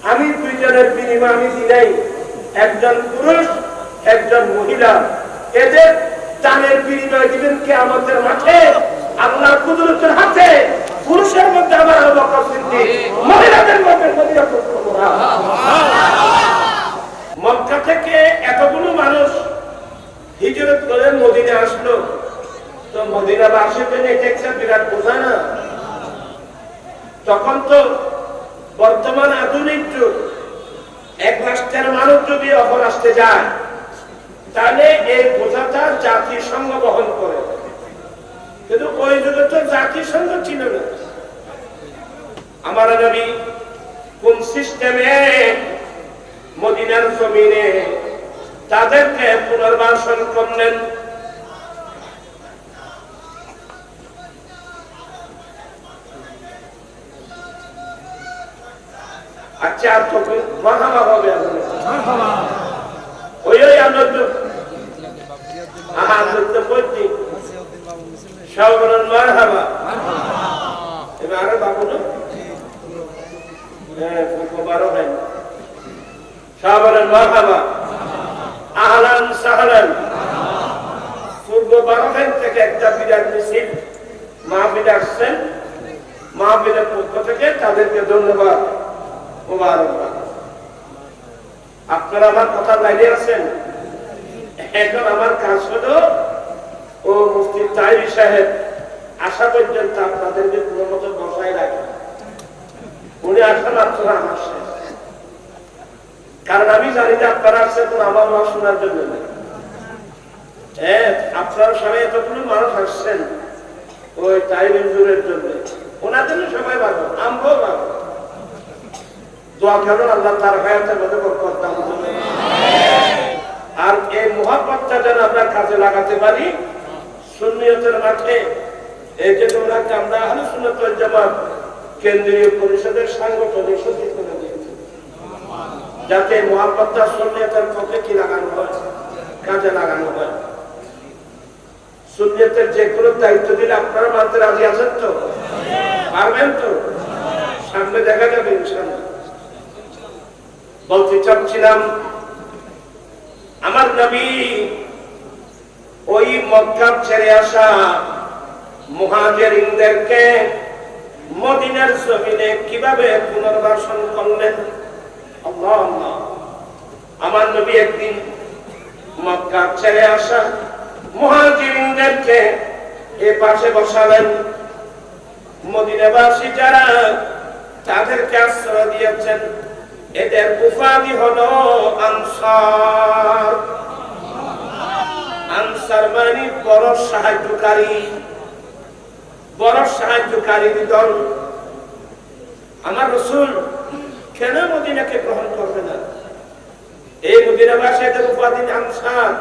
আমি দুইজনের বিনিময় আমি দিলাই, একজন পুরুষ একজন মহিলা, এদের জানের বিনিময় দিবেন কিয়ামতের মাঠে আল্লাহর কুদরতের হাতে। পুরুষের মধ্যে আমার আবু বকর সিদ্দিক, মহিলাদের মধ্যে মদিনাতুল কুবরা। মক্কা থেকে এতগুলো মানুষ হিজরত করে মদিনা আসলো, তো মদিনাবাসীদের এটা একটা বিরাট বোঝা না। তখন তো বর্তমান আধুনিক যুগ, এক রাষ্ট্রের মানুষ যদি অপর রাষ্ট্রে যায় তাহলে এই বোঝাটা জাতিসংঘ বহন করে, কিন্তু ওই যুগে তো জাতিসংঘ ছিল না। আমার নবী কোন সিস্টেমে মদিনার জমিনে তাদেরকে পুনর্বাসন করলেন? আচ্ছা, আর তো মারহাবা হবে, ওই আনন্দ আনন্দ বলছি সব বলেন মারহাবা। এবার আরো বাবু না, হ্যাঁ বারো হয়, সব বলেন মারহাবা, আহলান সাহলান। পূর্ব বারোখান থেকে একটা বিরাট মিছিল মাহফিল আসছেন, মাহফিলের পক্ষ থেকে তাদেরকে ধন্যবাদ, মুবারকবাদ। আপনারা আমার কথা লাইনে আছেন। এখন আমার কাজ হলো ও মুফতি তাইরি সাহেব আসা পর্যন্ত আপনাদেরকে কোনো মতো বসায় রাখেন। উনি আসেন, আপনারা আমার শেষ, কারণ আমি জানি যে আপনারা আসছেন তো আমার মা শোনার জন্য নেই। আপনার সামনে এতগুলো মানুষ আসছেন ওই তাইরির জোরের জন্য, ওনাদের সবাই ভালো, আমরাও ভালো। দোয়া করুন আল্লাহ তার হায়াতের মধ্যে বরকত দান করুন, আর এই মুহাব্বতটা যেন আমরা কাজে লাগাতে পারি সুন্নিয়তের মাঠে। এই যে তোমরা আমরা আহলে সুন্নাত ওয়াল জামাত কেন্দ্রীয় পরিষদের সাংগঠনিক সচিব করে দিয়েছি, যাতে মুহাব্বতটা সুন্নিয়তের পক্ষে কি লাগানো হয়, কাজে লাগানো হয়। সুন্নিয়তের যে কোনো দায়িত্ব দিলে আপনারা মানতে রাজি আছেন তো? পারবেন তো? সামনে দেখা যাবে ইনশাআল্লাহ। বলতে চাচ্ছিলাম আমার নবী ওই মক্কা ছেড়ে আসা মুহাজিরিনদেরকে মদিনার জমিনে কিভাবে পুনর্বাসন করলেন। আল্লাহ আল্লাহ। আমার নবী একদিন মক্কা ছেড়ে আসা মুহাজিরিনদেরকে এ পাশে বসালেন, মদিনাবাসী যারা তাদেরকে আশ্রয় দিয়েছেন, এদের উপাধি হলো আনসার। আনসার মানে বড় সাহায্যকারী, বড় সাহায্যকারী দল। আমার রাসূল কেন মদিনাকে গ্রহণ করবে না? এই মদিনাবাসী এদের উপাধি আনসার।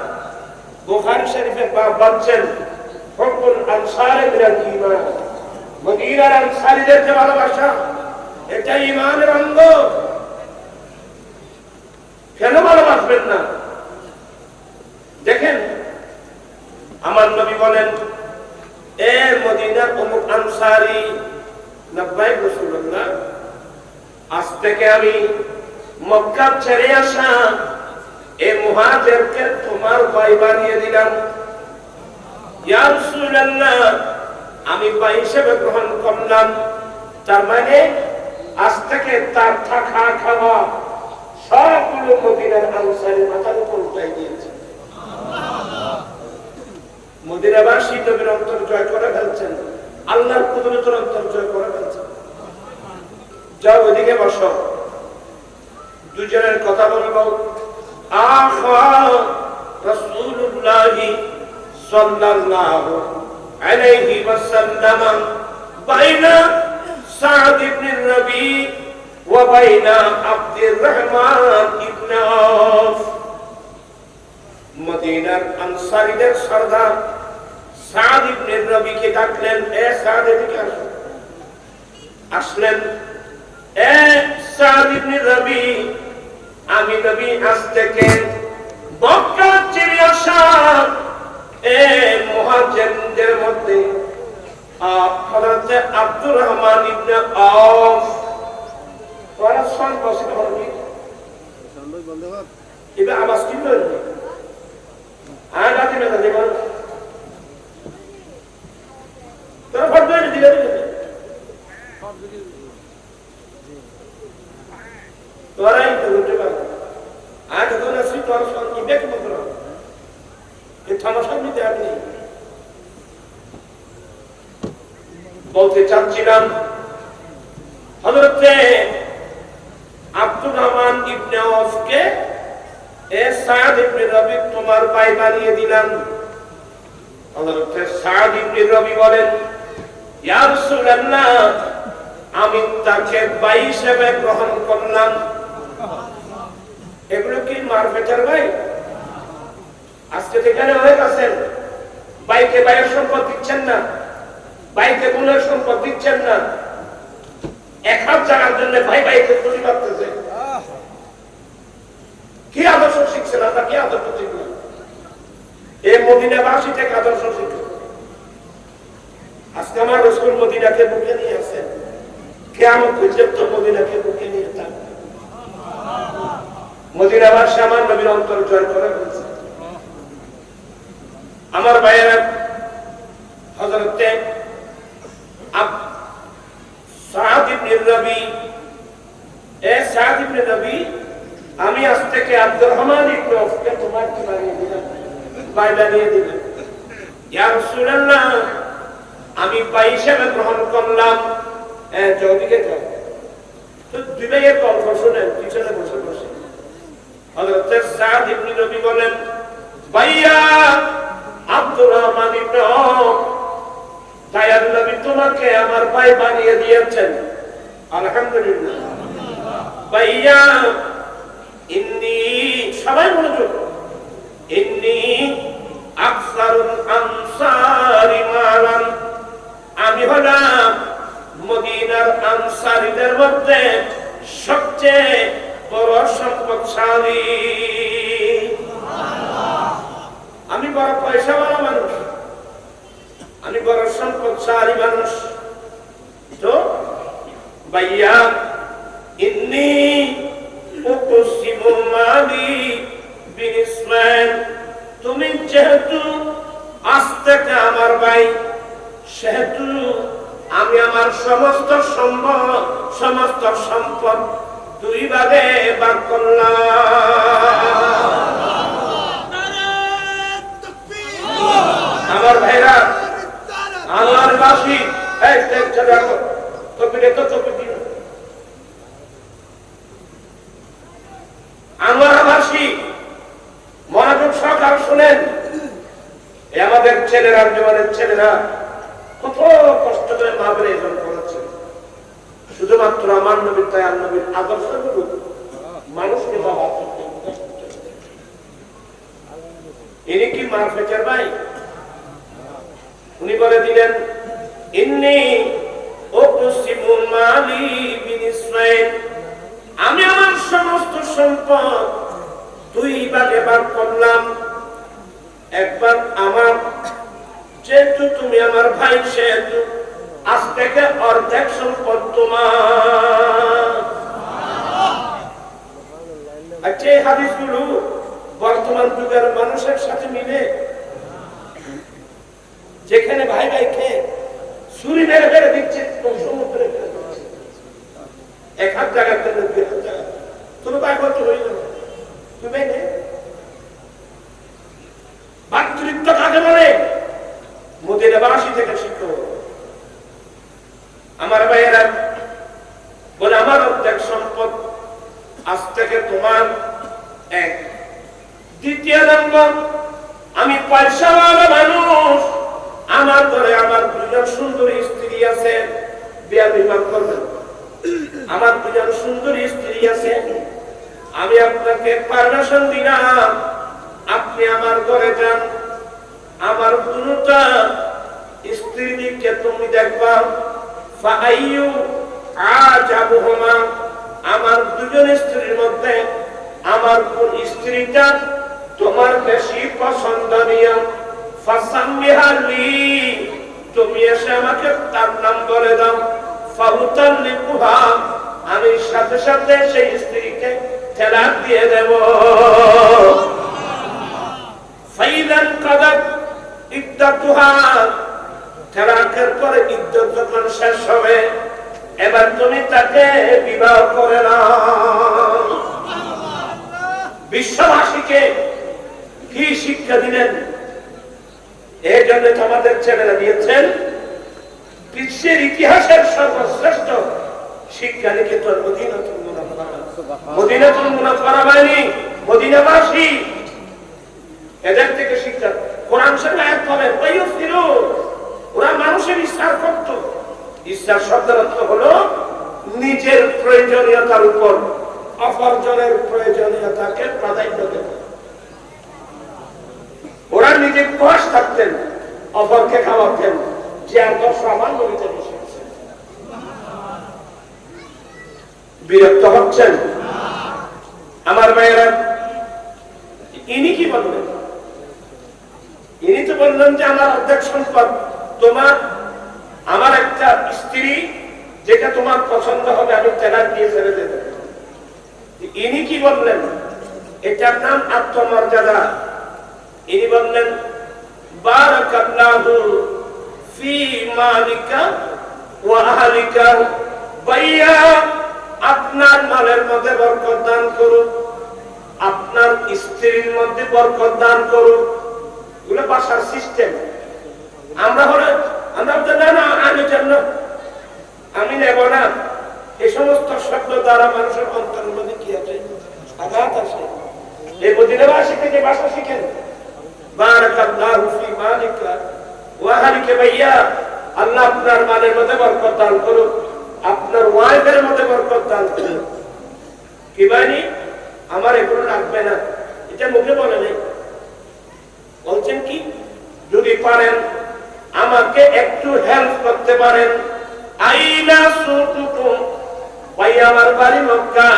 বুখারী শরীফে বলছেন হুকুল আনসারে মিনাল ঈমান, মদিনার আনসারীদের যে ভালোবাসা এটা ঈমানের অঙ্গ। কেন ভালোবাসবেন না? দেখেন আমার নবী বলেন, এ মদিনার অমুক আনসারী, নব্বাই রাসূলুল্লাহ, আজ থেকে আমি মক্কা ছেড়ে আসা এই মুহাজিরকে তোমার ভাই বানিয়ে দিলাম। ইয়া রাসূলুল্লাহ, আমি ভাই হিসেবে গ্রহণ করলাম। তার মানে আজ থেকে তার থাকা খাওয়া সবগুলো মদিনার আনসারের মাথার উপর উঠাই দিয়েছে। মদিনাবাসী নবীর অন্তর জয় করে ফেলছেন, আল্লাহর কুদরতের অন্তর জয় করে ফেলছেন। যাও ওইদিকে বসো, দুজনের কথা বলবো। আখা রাসূলুল্লাহ সাল্লাল্লাহু আলাইহি ওয়াসাল্লাম বাইনা সাদ ইবনে রবি ওয়া বাইনা আব্দুর রহমান ইবনে আওফ। মদিনার আনসারীদের সরদার সাদ ইবনে রবিকে ডাকলেন, এ সাদ এদিকে আসো। আসলেন, এ সাদ ইবনে রবি, আমি নবী আজ থেকে মক্কা ছেড়ে আসা এ মুহাজিরদের মধ্যে হযরত আব্দুর রহমান ইবনে আওফ তোরা সন বসে হরবি এবার আওয়াজ কি করবে আর রাতে না দেব তোরা ভোট দিয়ে দিলে তোরাই তো উঠে পারবে আর যখন আসি তোর সন ইবে কি মত এই থামাশা নিতে আপনি বলতে চাচ্ছিলাম হযরতে আব্দুর রহমান ইবনে আওফকে এ সাদ ইবনে রবি তোমার ভাই বানিয়ে দিলাম হযরতে সাদ ইবনে রবি বলেন ইয়া রাসূলুল্লাহ আমি তাকে ভাই হিসেবে গ্রহণ করলাম এগুলো কি মারফেটের ভাই আজকে যেখানে অনেক আছেন ভাইকে ভাইয়ের সম্পদ দিচ্ছেন না ভাইকে বোনের সম্পদ দিচ্ছেন না এক হাত জানার জন্য ভাই ভাইকে তুলি মারতেছে কি আদর্শ শিখছেন আমরা কি আদর্শ শিখলাম এই মদিনাবাসী থেকে আদর্শ শিখল আজকে আমার রাসূল মদিনাকে বুকে নিয়ে আসেন কিয়ামত পর্যন্ত মদিনাকে বুকে নিয়ে থাকবে মদিনাবাসী আমার নবীর অন্তর জয় করে ফেলছে আমার ভাইয়েরা হযরতে সাদ ইবনে রবি এ সাদ ইবনে রবি আমি আজ থেকে আব্দুর রহমান ইবনে আওফকে তোমার কি বানিয়ে দিলাম ভাই বানিয়ে দিলাম ইয়া রাসূলুল্লাহ আমি ভাই হিসেবে গ্রহণ করলাম জলদিকে যাও তো দুই ভাইয়ের গল্প শুনেন পিছনে বসে বসে হযরত সাদ ইবনে রবি বলেন ভাইয়া আব্দুর রহমান ইবনে আওফ দয়ার নবী তোমাকে আমার ভাই বানিয়ে দিয়েছেন আলহামদুলিল্লাহ ভাইয়া ইন্নী সবাই মনোযোগ ইন্নী আকসারুল আনসারি মালান আমি হলাম মদিনার আনসারীদের মধ্যে সবচেয়ে বড় সম্পদশালী আমি বড় পয়সাওয়ালা মানুষ আমি বড় সম্পদশালী মানুষ তো ভাইয়া ইন্নী উকসিমু মালি বিনিসমান তুমি যেহেতু আজ থেকে আমার ভাই সেহেতু আমি আমার সমস্ত সম্পদ দুই ভাগে ভাগ করলাম আমার ভাইরা আল্লাহর বাসী এই দেখছো দেখো আল্লাহবাসী মনোযোগ সহকারে শুনেন আমাদের ছেলেরা জীবনের ছেলেরা কত কষ্ট করে মাহফিল আয়োজন করেছে শুধুমাত্র আমার নবীর তাই আর নবীর আদর্শগুলো মানুষকে বাবা ইনি কি মারফেটের ভাই উনি বলে দিলেন ইন্নী উকসিমু মালি বিনিসফাইন আমি আমার সমস্ত সম্পদ দুই ভাগে ভাগ করলাম একবার আমার যেহেতু তুমি আমার ভাই সেহেতু আজ থেকে অর্ধেক সম্পদ তোমার আচ্ছা এই হাদিসগুলো বর্তমান যুগের মানুষের সাথে মিলে যেখানে ভাই ভাইকে ছুরি মেরে মেরে দিচ্ছে সমুদ্রে এক হাত জায়গার জন্য দুই হাত জায়গা তুমি ভাই কত হয়ে যাবে তুমি ভাতৃত্ব কাকে বলে মদিনাবাসী থেকে শিখো আমার ভাইয়েরা বলে আমার অর্ধেক সম্পদ আজ থেকে তোমার এক দ্বিতীয় নম্বর আমি পয়সাওয়ালা মানুষ আমার ঘরে আমার দুজন সুন্দরী স্ত্রী আছে বিয়া বিবাহ করবেন আমার দুজন সুন্দরী স্ত্রী আছে আমি আপনাকে পারমিশন দিলাম আপনি আমার ঘরে যান আমার দুটা স্ত্রীকে তুমি দেখবা ফাআইয়ু আজাবুহুমা আমার দুজন স্ত্রীর মধ্যে আমার কোন স্ত্রীটা তোমার বেশি পছন্দনীয় ফাসাম্মিহালি তুমি এসে আমাকে তার নাম বলে দাও ফাউতাল্লিকুহা আমি সাথে সাথে সেই স্ত্রীকে তালাক দিয়ে দেব। ফাইদান কাদাত ইদ্দাতুহা, তালাকের পরে ইদ্দত যখন শেষ হবে এবার তুমি তাকে বিবাহ করে নাও। বিশ্ববাসীকে কি শিক্ষা দিলেন? এই জন্য আমাদের ছেলেরা দিয়েছেন বিশ্বের ইতিহাসের সর্বশ্রেষ্ঠ শিক্ষা নিকেতন মদিনাতুল মুনাওয়ারা। মদিনাতুল মুনাওয়ারা মানে মদিনাবাসী, এদের থেকে শিক্ষা। কোরআন শরীফে আয়াত পাবেন ওয়ায়ুসিরু, ওরা মানুষের ইচ্ছার করত। ইচ্ছার শব্দের অর্থ হলো নিজের প্রয়োজনীয়তার উপর অপরজনের প্রয়োজনীয়তাকে প্রাধান্য দেব। ওরা নিজে উপবাস থাকতেন, অপরকে খাওয়াতেন, যে আদর্শ আমার নবীতে বসে আছে। বিরক্ত হচ্ছেন আমার ভাইয়েরা? ইনি কি বললেন? ইনি তো বললেন যে আমার অর্ধেক সম্পদ তোমার, আমার একটা স্ত্রী যেটা তোমার পছন্দ হবে আমি তালাক দিয়ে ছেড়ে দেব। ইনি কি বললেন? এটার নাম আত্মমর্যাদা। ইনি বললেন বারাকাল্লাহু ফি মালিকা ওয়া আহলিকা, ভাইয়া আপনার মালের মধ্যে বরকত দান করুন, আপনার স্ত্রীর মধ্যে বরকত দান করুন। এগুলো ভাষার সিস্টেম। আমরা হলে আমরা না আমি জন্য আমি নেব না, এই সমস্ত শব্দ দ্বারা মানুষের অন্তরের মধ্যে কি আছে? আঘাত আসে। এই মদিনাবাসী থেকে ভাষা শিখেন। বারাকাল্লাহু ফি মালিকা ওয়া আহলিকা, ভাইয়া আল্লাহ আপনার মালের মধ্যে বরকত দান করুন, আপনার ওয়াইফের মধ্যে বরকত দান করুন। কি মানে আমার এগুলো লাগবে না, এটা মুখে বলে নেই। বলছেন কি যদি পারেন আমাকে একটু হেল্প করতে পারেন। আইনা সুতুকুম, ভাই আমার বাড়ি মক্কা,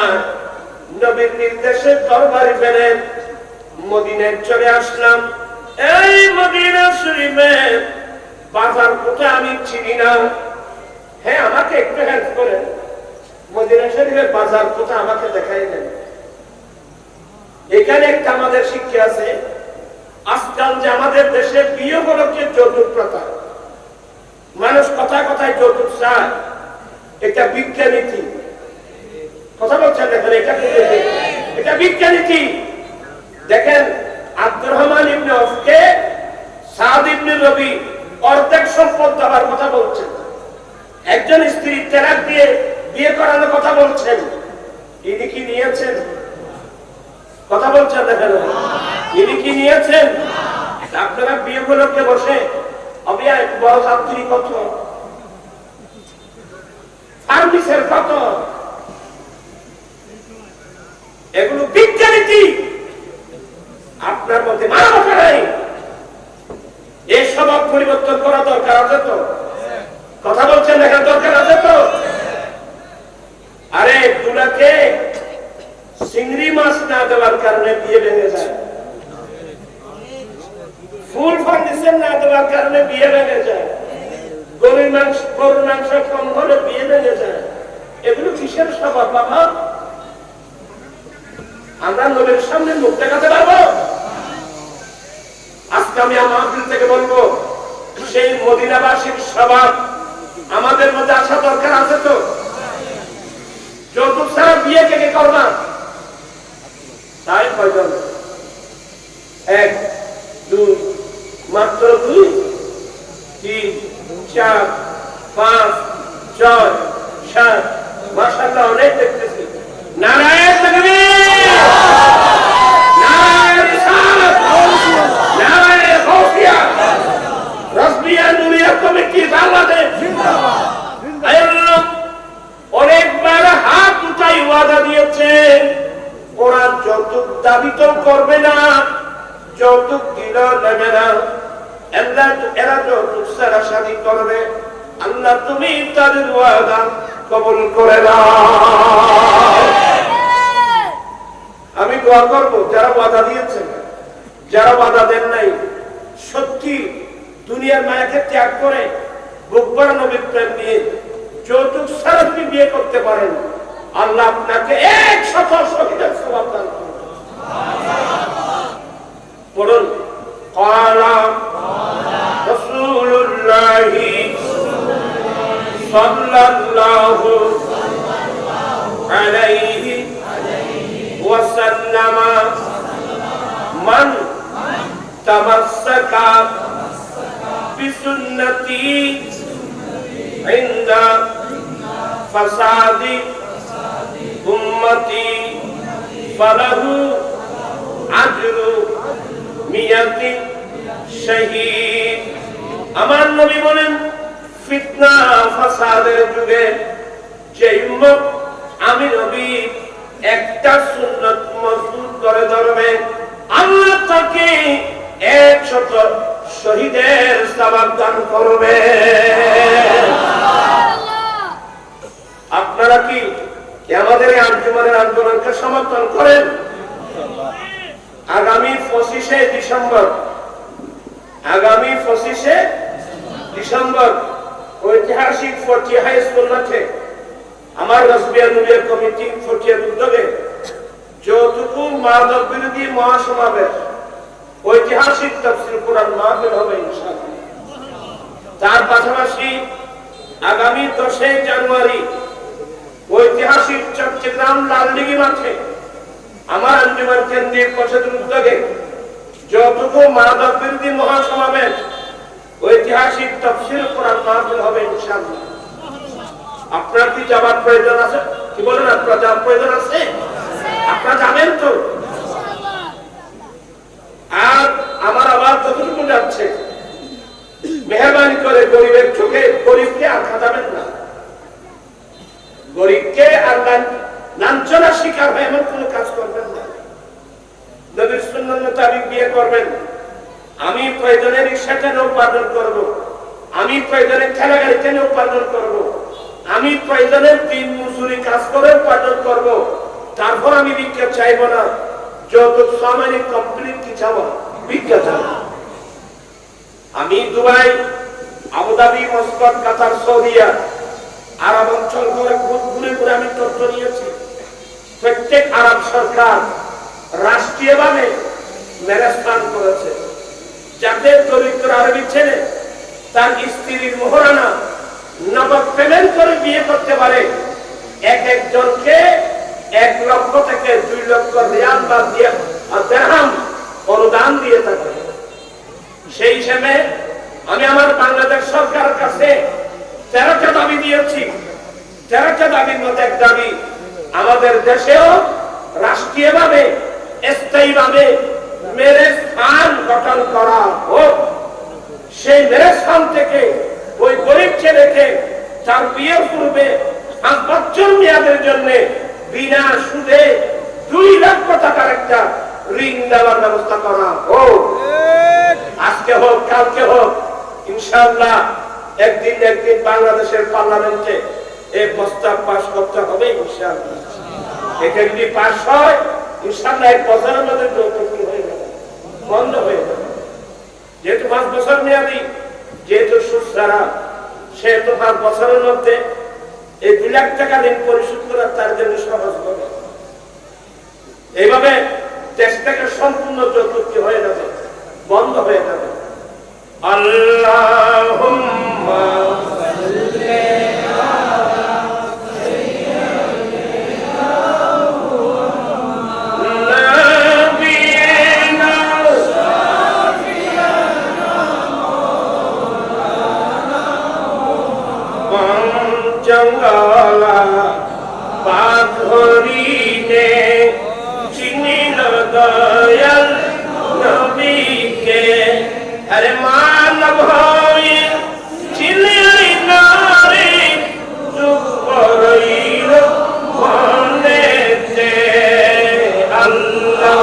নবীর নির্দেশে দরবারে ফেরেন মদিনায় চলে আসলাম। এই মদিনা শরীফে বাজার কোথায় আমি চিনি না, হ্যাঁ আমাকে একটু হেল্প করেন। মদিনা শরীফের বাজার কোথায় আমাকে দেখাই দেন। এখানে একটা আমাদের শিক্ষা আছে, আজকাল যে আমাদের দেশে বিয়ে উপলক্ষে যৌতুক প্রথা, মানুষ কথায় কথায় যৌতুক চায়, এটা বিজ্ঞানীতি। কথা বলছেন দেখেন, এটা বিজ্ঞানীতি। দেখেন আব্দুর রহমান ইবনে আওফকে সাদ ইবনে রবি অর্ধেক সম্পদ দেওয়ার কথা বলছেন, একজন স্ত্রী তালাক দিয়ে বিয়ে করানোর কথা বলছেন। ইনি কি নিয়েছেন? কথা বলছেন দেখেন, ইনি কি নিয়েছেন? আপনারা বিয়ে উপলক্ষে বসে অবিয়া বড় ছাত্রী কত, সার্ভিসের কত, এগুলো বিজ্ঞানীতি। আপনার মধ্যে মানবতা নাই, এই স্বভাব পরিবর্তন করা দরকার আছে তো। কথা বলছেন দেখেন, দরকার আছে তো। আরে দুলাকে চিংড়ি মাছ না দেওয়ার কারণে বিয়ে ভেঙে যায়, ফুল ফার্নিচার না দেওয়ার কারণে বিয়ে ভেঙে যায়, গরুর মাংস কম হলে বিয়ে ভেঙে যায়। এগুলো কিসের স্বভাব বাবা? আমরা নবীর সামনে মুখ দেখাতে পারবো? আজকে আমি আমার দিল থেকে বলবো, সেই মদিনাবাসীর স্বভাব আমাদের মধ্যে আসা দরকার আছে তো। যৌতুক ছাড়া বিয়ে কে কে করবা? তাই কয়জন? 1 2 মাত্র 2 3 4 5 6 7 মাশাআল্লাহ, অনেক দেখতেছি। নারায়ণ তাকবীর, নারায়ণ রিসালাত, নারায়ণ গাউসিয়া, রাসবিয়া নুরিয়া কমিটি বাংলাদেশ জিন্দাবাদ জিন্দাবাদ। অনেকবার হাত উঠাই ওয়াদা দিয়েছে, ওরা যৌতুক দাবি তো করবে না, যৌতুক দিল নেবে না, এরা যৌতুক ছাড়া শাদী করবে। আল্লাহ তুমি তাদের ওয়াদা কবুল করে দাও। আমি দোয়া করবো যারা ওয়াদা দিয়েছেন, যারা ওয়াদা দেন নাই, সত্যি দুনিয়ার মায়াকে ত্যাগ করে বুকবার নবীর প্রেম নিয়ে যৌতুক ছাড়া যদি বিয়ে করতে পারেন, আল্লাহ আপনাকে 100 শহীদের সওয়াব দান করুন। পড়ুন ক্বালা রাসূলুল্লাহ সাল্লাল্লাহু আলাইহি ওয়াসাল্লাম মান তামাসসাকা বিসুন্নতি ইনদা ফাসাদি উম্মতি ফালাহু আজরু মিয়াতি শহীদ। আমার নবী বলেন ফিতনা ফাসাদের যুগে যে উম্মত আমি নবী একটা সুন্নাত মজবুত করে ধরবে, আল্লাহ তাকে 100 শহীদের সওয়াব দান করবে। আপনারা কি আমাদের এই আঞ্জুমানের আন্দোলনকে সমর্থন করেন? আগামী 25শে ডিসেম্বর ঐতিহাসিক ফটিয়া হাই স্কুল মাঠে আমার রাসবিয়া নুরিয়া কমিটি ফটিয়ার উদ্যোগে যৌতুক মাদক বিরোধী মহাসমাবেশ ঐতিহাসিক তাফসীর কোরআন মাহফিল হবে ইনশাআল্লাহ। তার পাশাপাশি আগামী 10 জানুয়ারি ঐতিহাসিক চট্টগ্রাম লালদিঘি মাঠে আমার আঞ্জুমান কেন্দ্রীয় পরিষদের উদ্যোগে যৌতুক মাদক বিরোধী মহাসমাবেশ ঐতিহাসিক তাফসীর কোরআন মাহফিল হবে ইনশাআল্লাহ। আপনার কি যাবার প্রয়োজন আছে? কি বলেন, আপনার যাওয়ার প্রয়োজন আছে? আপনারা যাবেন তো? আর আমার আবার যতটুকু যাচ্ছে, মেহরবানি করে গরিবের চোখে গরিবকে আর খাটাবেন না, গরিবকে আর লাঞ্ছনা শিকার হয় এমন কোন কাজ করবেন না। নবীর সুন্নাত মোতাবেক বিয়ে করবেন। আমি প্রয়োজনে রিকশা টেনে উপার্জন করব, আমি প্রয়োজনে ঠেলা গাড়ি টেনে উপার্জন করব, আমি প্রয়োজনে দিন মজুরি কাজ করে উপার্জন করব, তারপর আমি ভিক্ষা চাইব না। যত সামান্য কমপ্লিট কি চাবো, ভিক্ষা চাবো। আমি দুবাই, আবুধাবি, মস্কট, কাতার, সৌদিয়া, আরব অঞ্চল ঘুরে ঘুরে আমি তথ্য নিয়েছি। প্রত্যেক আরব সরকার রাষ্ট্রীয়ভাবে ম্যারেজ প্ল্যান করেছে, যাতে দরিদ্র আরবি ছেলে তার স্ত্রীর মোহরানা নগদ পেমেন্ট করে বিয়ে করতে পারে। একজনকে 1 লক্ষ থেকে 2 লক্ষ রিয়াল বা দিরহাম অনুদান দিয়ে থাকে। সেই হিসেবে আমি আমার বাংলাদেশ সরকারের কাছে 13টা দাবি দিয়েছি। 13টা দাবির মধ্যে এক দাবি, আমাদের দেশেও রাষ্ট্রীয়ভাবে স্থায়ীভাবে ম্যারেজ ফান গঠন করা হোক। সেই ম্যারেজ ফান থেকে ওই গরিব ছেলেকে তার বিয়ের পূর্বে 5 বছর মেয়াদের জন্য বিনা সুদে 2 লক্ষ টাকার একটা ঋণ দেওয়ার ব্যবস্থা করা হোক। আজকে হোক, কালকে হোক, ইনশাআল্লাহ একদিন বাংলাদেশের পার্লামেন্টে এই প্রস্তাব পাস করতে হবে ইনশাআল্লাহ। এটা যদি পাস হয় ইনশাআল্লাহ 1 বছরের মধ্যে যৌতুক হয়ে যাবে, বন্ধ হয়ে যাবে। যেহেতু 5 বছর মেয়াদি, যেহেতু সুদ ছাড়া, সেহেতু 5 বছরের মধ্যে এই 2 লাখ টাকা ঋণ পরিশোধ করা তার জন্য সহজ হবে। এইভাবে দেশ থেকে সম্পূর্ণ যৌতুক হয়ে যাবে, বন্ধ হয়ে যাবে। আল্লাহুম্মা সাল্লি জঙ্গলা পাথরিনে চিনিল দয়াল নবীকে, আরে মানব হয়ে চিনলি না রে, চুপ রইল মনেতে। আল্লাহ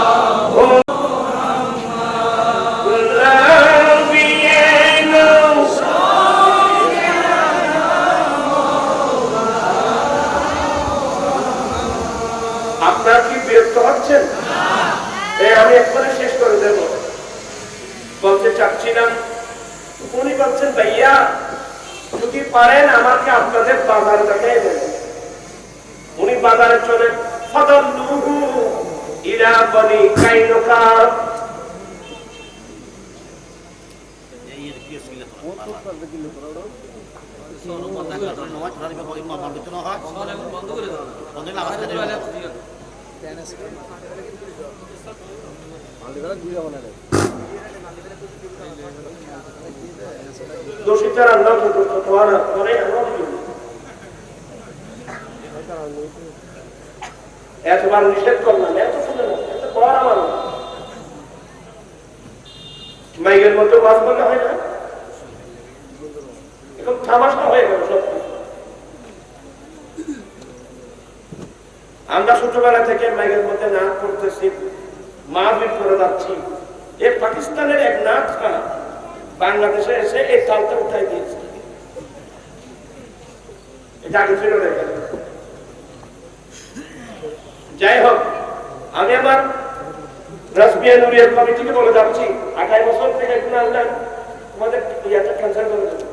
আপনারা কি বিরক্ত হচ্ছেন? আমি এক্ষুনি শেষ করে দেব। বলতে চাচ্ছিলাম, উনি বলছেন ভাইয়া যদি পারেন আমাকে আপনাদের বাজার দেখাই দেবেন। উনি বাজারে চলে ফাদাল্লুহু ইলা বনি কাইনুকা। দোষীটা রান্না করতো তোমার করে এতবার নিষেধ করলাম, এত শুনে না, এত পড়া আমার মাইকের মধ্যে বাস করলে হয় না, এখন থামাশা হয়ে গেল সব। আমরা ছোটবেলা থেকে মাইকের মধ্যে নাচ করতেছি, মাহফিল করে যাচ্ছি। এই পাকিস্তানের এক নাচ বাংলাদেশে এসে এই তালটা উঠাই দিয়েছে। এটা আগে ছিল দেখেন। যাই হোক, আমি আমার রাসবিয়া নুরিয়ার কমিটিকে বলে যাচ্ছি 28 বছর থেকে এখন আনলাম তোমাদের ইয়াটা ক্যান্সেল করে দেবো।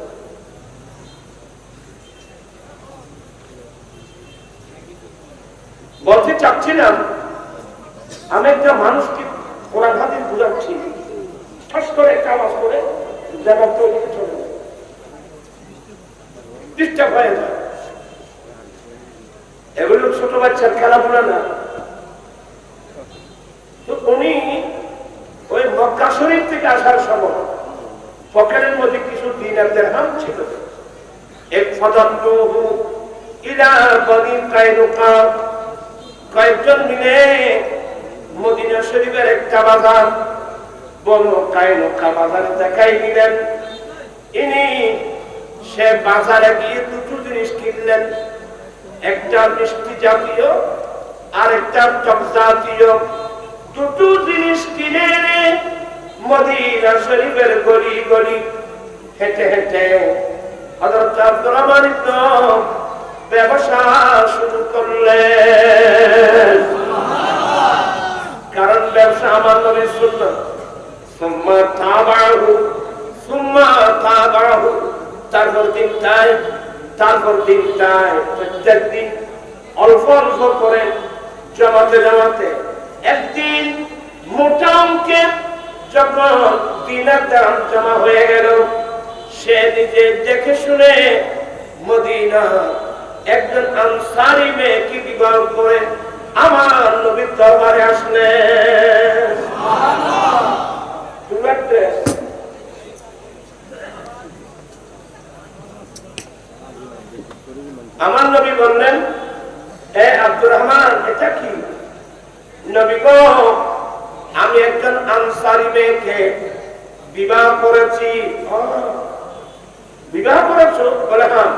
বলতে চাচ্ছিলাম আমি একটা মানুষকে কোরআন হাদিস বুঝাচ্ছি, ঠাস করে একটা আওয়াজ করে জামাত তৈরি চলে যায়, ডিস্টার্ব হয়ে যায়। এগুলো ছোট বাচ্চার খেলাধুলা না। তো উনি ওই মক্কা শরীফ থেকে আসার সময় পকেটের মধ্যে কিছু দিনার দিরহাম ছিল। এক ফাদাল্লুহু ইলা বনি কাইনুকা, কয়েকজন মিলে মদিনা শরীফের একটা বাজার বনু কাইনুকা বাজারে দেখাই দিলেন। ইনি সে বাজারে গিয়ে দুটো জিনিস কিনলেন, একটা মিষ্টি জাতীয় আর একটা টক জাতীয়। দুটো জিনিস কিনে মদিনা শরীফের গলি গলি হেঁটে হেঁটে হযরত আব্দুর রহমান ইবনে ব্যবসা শুরু করলেন। কারণ ব্যবসা আমার নবীর সুন্নাত। সুম্মা তাবাহু, তারপর দিনটায় প্রত্যেক দিন অল্প অল্প করে জমাতে জমাতে একদিন মোটা অঙ্কের যখন দিনার দাম জমা হয়ে গেল, সে নিজে দেখে শুনে মদিনা একজন আনসারী মেয়েকে বিবাহ করে আমার নবীর দরবারে আসলেন। আমার নবী বললেন, হে আব্দুর রহমান, এটা কি? নবী গো, আমি একজন আনসারী মেয়েকে বিবাহ করেছি। বিবাহ করেছো? বলে হ্যাঁ।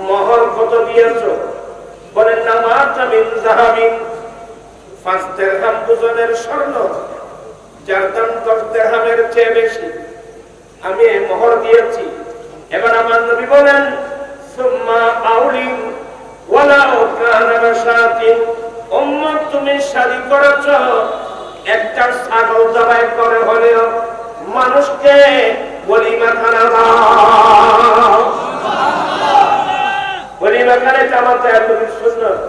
মোহর কত দিয়েছো? বলেন নামাতা মিন যাহাবিন, 5 দিরহাম ওজনের স্বর্ণ, যার দাম 10 দিরহামের চেয়ে বেশি আমি মোহর দিয়েছি। এবার আমার নবী বলেন, সুম্মা আউলিন ওয়ালাউ কানা বাশাতিন, উম্মত তুমি শাদী করেছো, একটা ছাগল জবাই করে হলেও মানুষকে ওলিমা খানা দাও। ওলিমা খানে জামাতে নবীর সুন্নাত।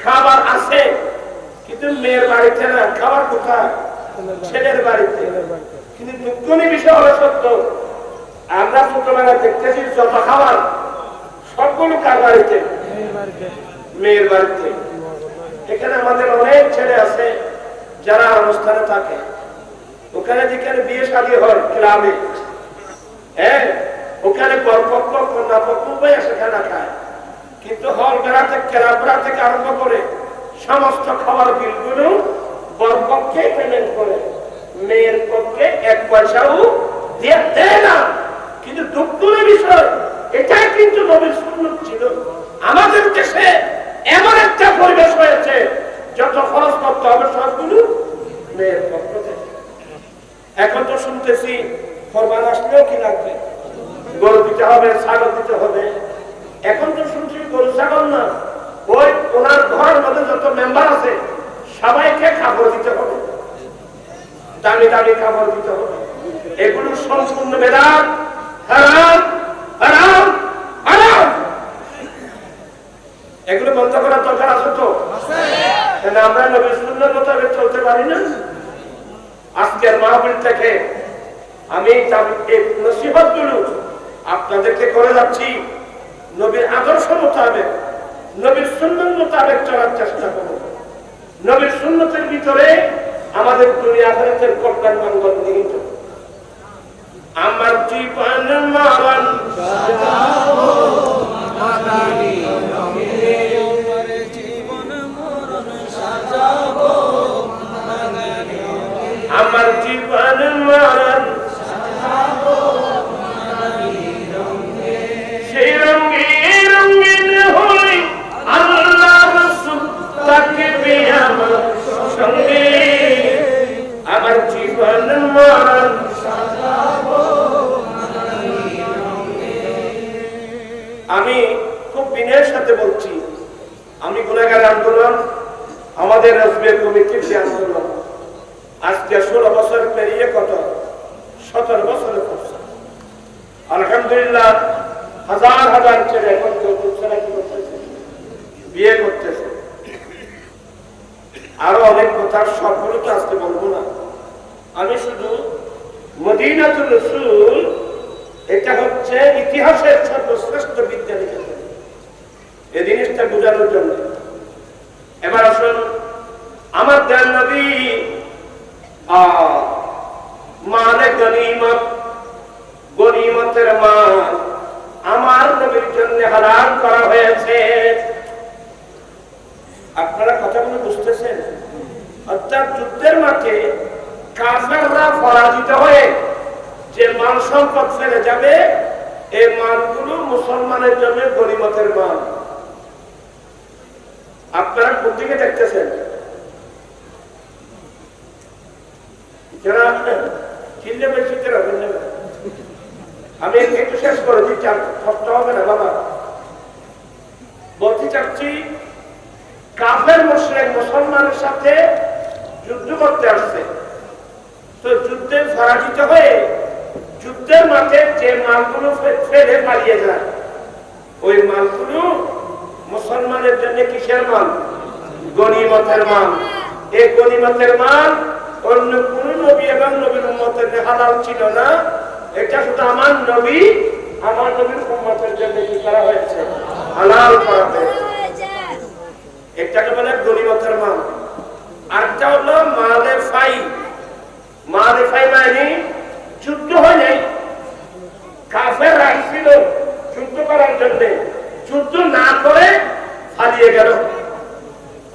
খাবার আছে কিন্তু মেয়ের বাড়িতে না, খাবার কোথায়? ছেলের বাড়িতে। কিন্তু দুঃখজনক বিষয় হলো সত্য, আমরা ছোটবেলা দেখতেছি যত খাবার সবগুলো কার বাড়িতে? মেয়ের বাড়িতে। এখানে আমাদের অনেক ছেলে আছে যারা অনুষ্ঠানে থাকে, ওখানে যেখানে বিয়ে শাদী হয় ক্লাবে, হ্যাঁ, ওখানে বরপক্ষ কন্যাপক্ষ উভয় সেখানে খায়। কিন্তু হল বেড়াতে ক্লাবরা থেকে আরম্ভ করে সমস্ত খাবার বিলগুলো বরপক্ষে পেমেন্ট করে, মেয়ের পক্ষে 1 পয়সাও দিয়ে দেয় না। কিন্তু দুঃখের বিষয়, এটা কিন্তু নবীর সুন্নাত ছিল। আমাদের দেশে এমন একটা পরিবেশ হয়েছে, যত খরচ করতে হবে সবগুলো মেয়ের পক্ষ থেকে। এখন তো শুনতেছি কোরবান আসলেও কি লাগবে, গরু দিতে হবে, ছাগল দিতে হবে। এখন তো শুনছি গরু ছাগল না, ওই ওনার ঘরের মধ্যে যত মেম্বার আছে সবাইকে খাবার দিতে হবে, দামি দামি খাবার দিতে হবে। এগুলো সম্পূর্ণ বেদাত, হারাম হারাম হারাম। এগুলো কেন আমরা নবীর সুন্নাহ মোতাবেক চলতে পারি না? আজকের মাহফিল থেকে আমি এই নসিহতগুলো আপনাদেরকে করে যাচ্ছি, নবীর আদর্শ মোতাবেক, নবীর সুন্নাহ মোতাবেক চলার চেষ্টা করব। নবীর সুন্নতের ভিতরে আমাদের দুনিয়া আখিরাতের কল্যাণ মঙ্গল নিহিত। আমার জীবন মরণ সাজাবো মাদানী রঙে, আমার জীবন মরণ সাজাবো মাদানী রঙে, আমার জীবন মরণ সাজাবো মাদানী রঙে, সেই রঙে রঙিন হই আল্লাহ রাসূল থাকবে আমার সঙ্গে, আমার জীবন মরণ সাজাবো মাদানী রঙে। আমি খুব বিনয়ের সাথে বলছি, আমি গুনাহগার আন্দোলন, আমাদের রাজবের কমিটির যে আন্দোলন আজকে 16 বছর পেরিয়ে কত 17 বছরে পড়ছে। আলহামদুলিল্লাহ হাজার হাজার ছেলে এখন ছেলে কি করতেছে, বিয়ে করতেছে। আরো অনেক কথা, সবগুলো তো আজকে বলবো না। আমি শুধু মদিনাতুর রাসূল, এটা হচ্ছে ইতিহাসের সর্বশ্রেষ্ঠ বিজ্ঞানী কেন্দ্র, এই জিনিসটা বোঝানোর জন্য। এবার আসুন, আমার দয়াল নবী মানে গনিমত, গনিমতের মান আমার নবীর জন্য হালাল করা হয়েছে। আপনারা কথাগুলো বুঝতেছেন? অর্থাৎ যুদ্ধের মাঠে কাফেররা পরাজিত হয়ে যে মাল সম্পদ ফেলে যাবে, এই মালগুলো মুসলমানের জন্য গনিমতের মাল। আপনারা কোন দিকে দেখতেছেন? যারা চিনলে বেশি আমি একটু শেষ করে দিচ্ছি, কষ্ট হবে না বাবা। বলতে চাচ্ছি, কাফের মুশরিক মুসলমানের সাথে যুদ্ধ করতে আসছে, তো যুদ্ধে পরাজিত হয়ে যুদ্ধের মাঠে যে মালগুলো ফেলে পালিয়ে যায়, ওই মালগুলো মুসলমানের জন্য কিসের মাল? গনিমতের মাল। এই গনিমতের মাল অন্য কোন নবী এবং নবীর উম্মতের হালাল ছিল না, এটা শুধু আমার নবী, আমার নবীর উম্মতের জন্য কি করা হয়েছে? হালাল করা হয়েছে। একটাকে বলে গনিমতের মাল, আরেকটা হলো মালে ফাই। মালে ফাই মানে যুদ্ধ হয় নাই, কাফের আসছিল যুদ্ধ করার জন্য, যুদ্ধ না করে পালিয়ে গেল,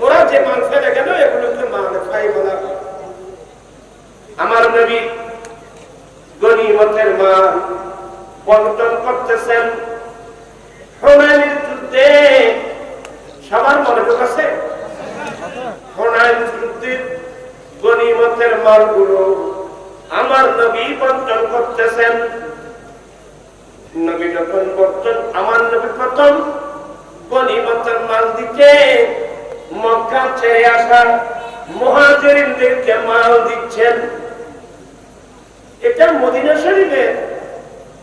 ওরা যে মাল ফেলে গেল, এগুলোকে মালে ফাই বলা হয়। আমার নবী গনিমতের মাল বন্টন করতেছেন। হুনাইনের যুদ্ধে সবার মনোযোগ আছে? হুনাইন যুদ্ধের গনিমতের মালগুলো আমার নবী বন্টন করতেছেন। নবী যখন বন্টন, আমার নবী প্রথম গনিমতের মাল দিতে মক্কা ছেড়ে আসা মুহাজিরিনদেরকে মাল দিচ্ছেন। এটা মদিনা শরীফে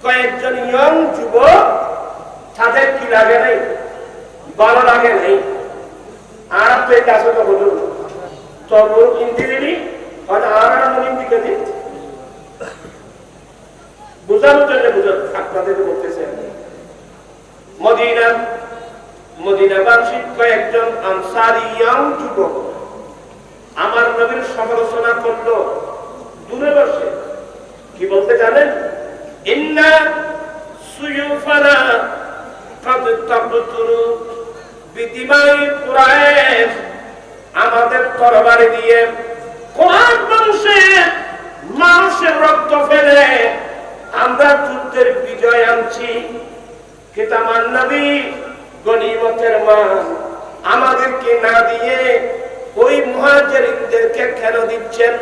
কয়েকজন ইয়ং যুবক, তাদের কি লাগে নাই? ভালো লাগে নাই। আর তো এই কাছে তো হলো তবু হিন্দি দিবি, আর হিন্দিকে দিন বোঝানোর জন্য আপনাদের বলতেছে। মদিনাবাসী কয়েকজন আনসারী ইয়ং যুবক আমার নবীর সমালোচনা করলো দূরে বসে। কি বলতে জানেন? ইন্না সুয়ুফানা কাদ তাবতুরু বিদিমাই কুরাইশ, আমাদের তরবারি দিয়ে কুরাইশ বংশের মানুষের রক্ত ফেলে আমরা যুদ্ধের বিজয় আনছি। কিন্তু আমার নবী গনিমতের মাল আমাদেরকে না দিয়ে ওই মুহাজিরিনদেরকে কেন দিচ্ছেন?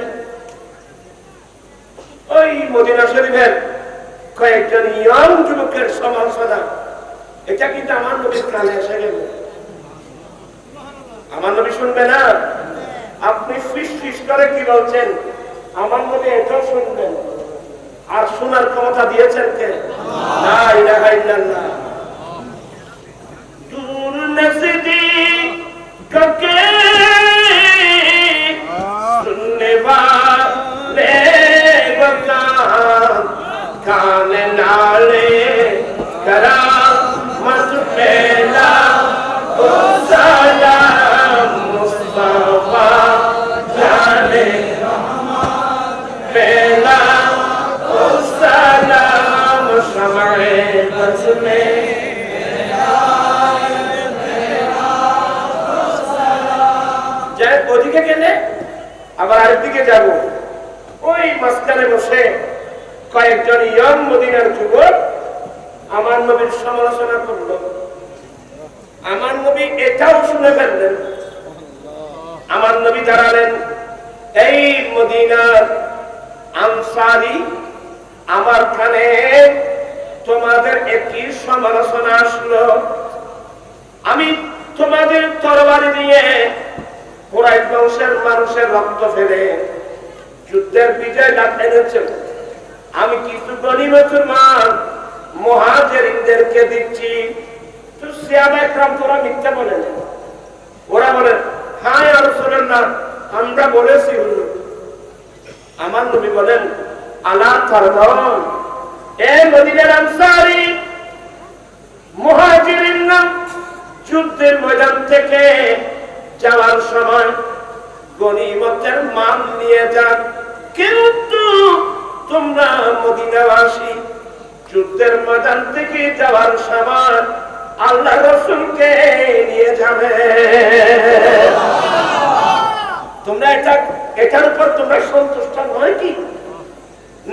ওই মদিনা শরীফের কয়েকজন ইয়ং যুবকের সমালোচনা, এটা কিন্তু আমার নবীর কানে এসে গেল। আমার নবী শুনবে না? আপনি ফিস ফিস করে কি বলছেন? আমার নবী এটাও শুনবেন। আর শোনার ক্ষমতা দিয়েছেন কে? লা ইলাহা ইল্লাল্লাহ। দূর নজদীক কে যে ওদিকে গেলে আবার আরেকদিকে যাব, ওই মাঝখানে বসে কয়েকজন ইয়ং মদিনার যুবক আমার নবীর সমালোচনা করল। আমার নবী এটাও শুনে ফেললেন। আমার নবী দাঁড়ালেন, এই মদিনার আনসারী, আমার কানে তোমাদের একটি সমালোচনা আসলো। আমি তোমাদের তরবারি দিয়ে কুরাইশ বংশের মানুষের রক্ত ফেলে যুদ্ধের বিজয় লাভ এনেছে। আমি কিছু গনিমতের মাল মুহাজিরিনদেরকে দিচ্ছি। তো সাহাবা একরাম তোরা মিথ্যা বলেন? ওরা বলেন, হ্যাঁ ইয়া রাসূলুল্লাহ, আমরা বলেছি। আমার নবী বলেন, আলা তারদান, এ মদিনার আনসারী মুহাজিরিনরা যুদ্ধের ময়দান থেকে যাওয়ার সময় গনিমতের মাল নিয়ে যান, কিন্তু তোমরা মদিনাবাসী যুদ্ধের ময়দান থেকে যাওয়ার সময় আল্লাহ রাসূলকে নিয়ে যাবে। তোমরা এটার উপর তোমরা সন্তুষ্ট নয় কি?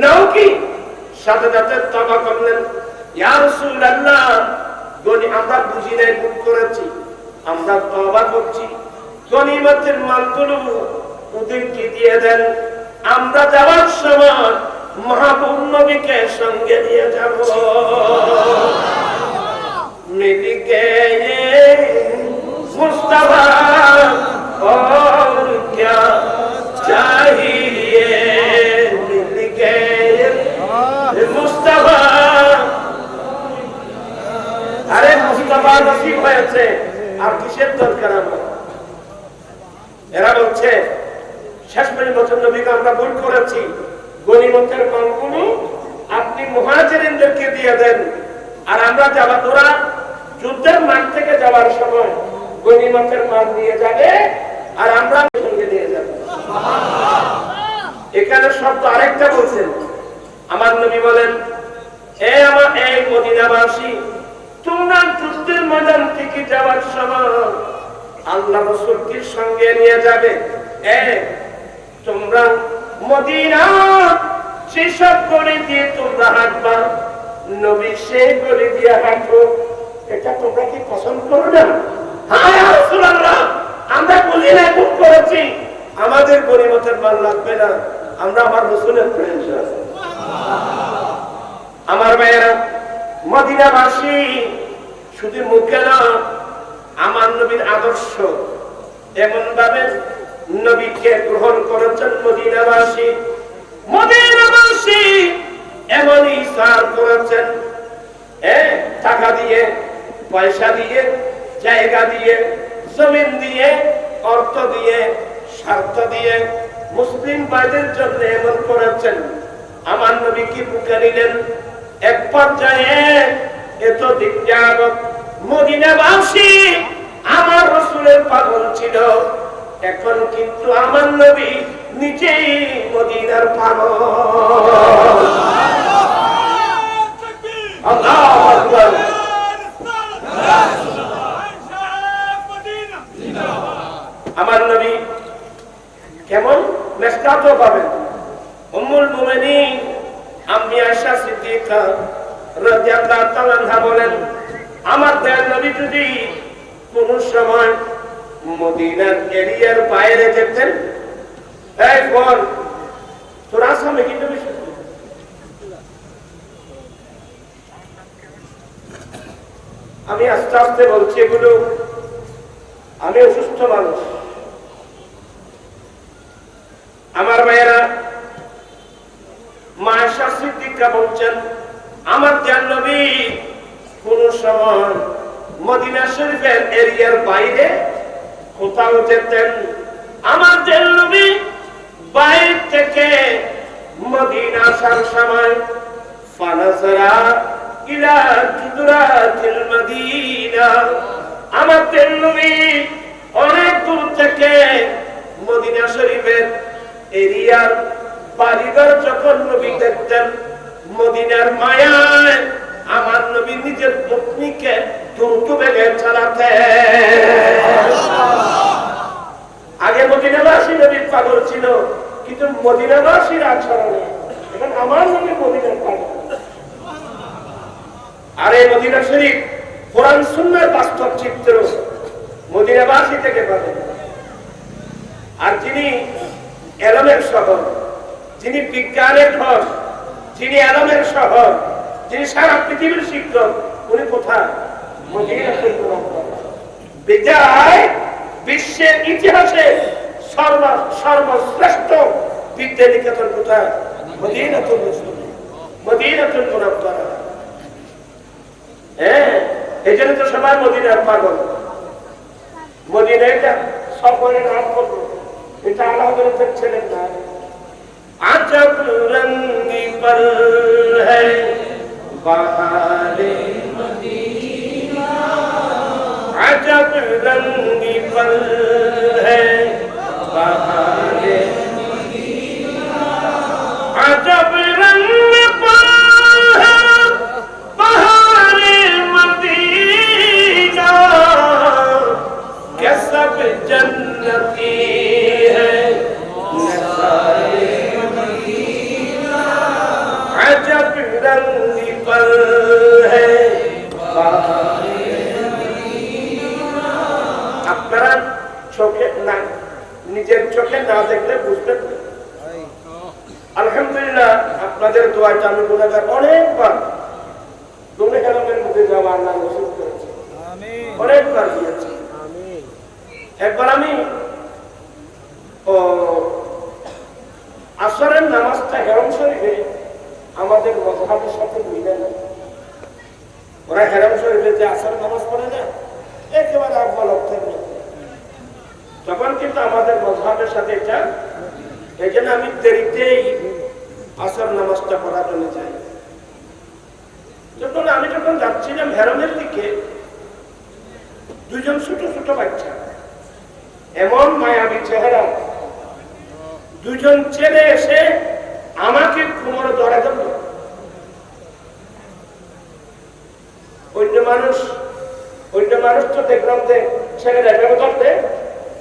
নাও কি? সাথে সাথে তওবা করলেন, ইয়া রাসূলুল্লাহ, আমরা বুঝি নাই, ভুল করেছি, আমরা তওবা করছি, গনিমতের মালগুলো ওদেরকে দিয়ে দেন, আমরা যাওয়ার সময় মাহবুব নবীকে সঙ্গে নিয়ে যাব। মিল গয়ে মুস্তাফা और क्या चाहिए, मिल गए मुस्तफा। আরে মুস্তাফা নসিব হয়েছে, আর কিসের দরকার আমার? এরা বলছে শেষ পর্যন্ত নবীকে আমরা ভুল করেছি, গনিমতের মালগুলো আপনি মুহাজিরিনদেরকে দিয়ে দেন, আর আমরা যাবা, তোরা যুদ্ধের মাঠ থেকে যাওয়ার সময় গনিমতের মাল নিয়ে যাবে, আর আমরা সঙ্গে নিয়ে যাব। এখানে শব্দ আরেকটা বলছেন। আমার নবী বলেন, আমার এই মদিনাবাসী, তোমরা যুদ্ধের ময়দান থেকে যাওয়ার সময় আল্লাহ রাসূলকে সঙ্গে নিয়ে যাবে। তোমরা মদিনা সেসব গলি দিয়ে তোমরা হাঁটবা, নবী সেই গলি দিয়ে হাঁটবো। এটা তোমরা কি পছন্দ করো না? হ্যাঁ ইয়া রাসূলুল্লাহ, আমরা বলি না, ভুল করেছি, আমাদের গনিমতের মাল লাগবে না, আমরা আমার রাসূলের প্রেম আছে। আমার ভাইয়েরা, মদিনাবাসী শুধু মুখে না, আমার নবীর আদর্শ এমন ভাবে নবীকে গ্রহণ করেছেন মদিনাবাসী। মদিনাবাসী এমন ইসার করেছেন, টাকা দিয়ে, পয়সা দিয়ে, জায়গা দিয়ে, জমিন দিয়ে, অর্থ দিয়ে, স্বার্থ দিয়ে মুসলিম ভাইদের জন্য এমন করেছেন। আমার নবী কি বুকে নিলেন। এক পর্যায়ে এত দিক যাবত মদিনাবাসী আমার রাসূলের পাগল ছিল, এখন কিন্তু আমার নবী নিজেই মদিনার পাগল। আল্লাহু আকবার। আমার নবী কেমন মেশকাত পাবেন। উম্মুল মুমিনিন আম্মি আয়েশা সিদ্দিকা রাদিয়াল্লাহু তাআলা আনহা বলেন, আমার দয়াল নবী যদি কোন সময় মদিনার এরিয়ার বাইরে যেতেন, এই বল তোর আসামে কিন্তু আমি আস্তে আস্তে বলছি, এগুলো আমি অসুস্থ মানুষ। আমার ভাইয়েরা, মা আয়েশা সিদ্দিকা বলছেন, আমার দয়াল নবী কোন সময় মদিনা শরীফের এরিয়ার বাইরে কোথাও যেতেন, আমার দয়াল নবী বাইরে থেকে মদিনা আসার সময় ফানাজারা ইলা জুদরাতিল মদিনা, আমার দয়াল নবী অনেক দূর থেকে মদিনা শরীফের এরিয়ার বাড়িঘর যখন নবী দেখতেন, মদিনার মায়ায় আমার নবী নিজের পত্নীকে দ্রুত বেগে চালাতেন। আগে মদিনাবাসী নবীর পাগল ছিল, কিন্তু মদিনাবাসীর আচরণে এখন আমার সঙ্গে মদিনার পাগল। আর এই মদিনা শরীফ কোরআন সুন্নাহর বাস্তব চিত্র মদিনাবাসী থেকে পাবেন। আর যিনি এলমের শহর, যিনি বিজ্ঞানের ঘর, যিনি এলমের শহর, যিনি সারা পৃথিবীর শিক্ষক, উনি কোথায়? মদিনাতুল মুনাওয়ারা। বিদায় বিশ্বের ইতিহাসে সর্বশ্রেষ্ঠ বিদ্যা নিকেতন কোথায়? মদিনাতুল মদিনাতুল মুনাওয়ারা। হ্যাঁ, এই জন্য তো সবাই মদিনার পাগল। মদিনা এটা সফরের নাম করবো, এটা আল্লাহ ছেলের নাম। আজব রঙ্গি পর হ্যায় বাহারে মদিনা, আজব রঙ্গি পর হ্যায় বাহারে মদিনা, আজব রঙ্গ পর হ্যায় বাহারে মদিনা, কে সব জন্নতি হ্যায় নসায়ে মদিনা, আজব রঙ্গ পর হ্যায় বাহারে মদিনা। আপনারা চোখে না, নিজের চোখে না দেখলে বুঝতে পারেন। আলহামদুলিল্লাহ, আপনাদের দোয়াটা আমি গুনাহগার অনেকবার দুনে হেরামের মধ্যে যাওয়া আল্লাহ নসিব করেছে, অনেকবার গিয়েছি। একবার আমি আসরের নামাজটা হেরম শরীফে আমাদের মজহাবের সাথে মিলে না। ওরা হেরম শরীফে যে আসর নামাজ পড়ে না, একেবারে আব্বাল অর্থের মধ্যে, তখন কিন্তু আমাদের মজহাবের সাথে এটা, এই জন্য আমি দেরিতেই আসর নামাজটা পড়ার জন্য যাই। যখন আমি যখন যাচ্ছিলাম হেরমের দিকে, দুজন ছোট ছোট বাচ্চা, এমন মায়াবী চেহারা, দুজন ছেলে এসে আমাকে কোমরে ধরে দিল। অন্য মানুষ তো দেখলাম যে ছেলেরা এভাবে ধরতে,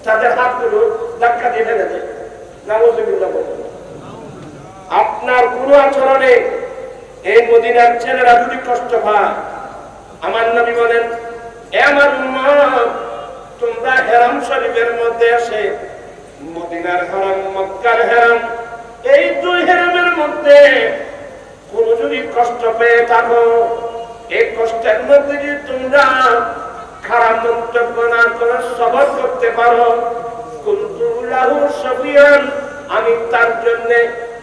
তাদের হাতগুলো ধাক্কা দিয়ে ফেলে দেয়। নাউযুবিল্লাহ বলে। আপনার কোন আচরণে এই মদিনার ছেলেরা যদি কষ্ট পায়, আমার নবী বলেন, এ আমার উম্মত, তোমরা হেরাম শরীফের মধ্যে এসে মদিনার হেরাম, মক্কার হেরাম, এই দুই হেরামের মধ্যে কোন যদি কষ্ট পেয়ে থাকো, এই কষ্টের মধ্যে যদি তোমরা খারাপ মন্তব্য না করে সবর করতে পারো, কুনতু লাহু শাফিয়ান, আমি তার জন্য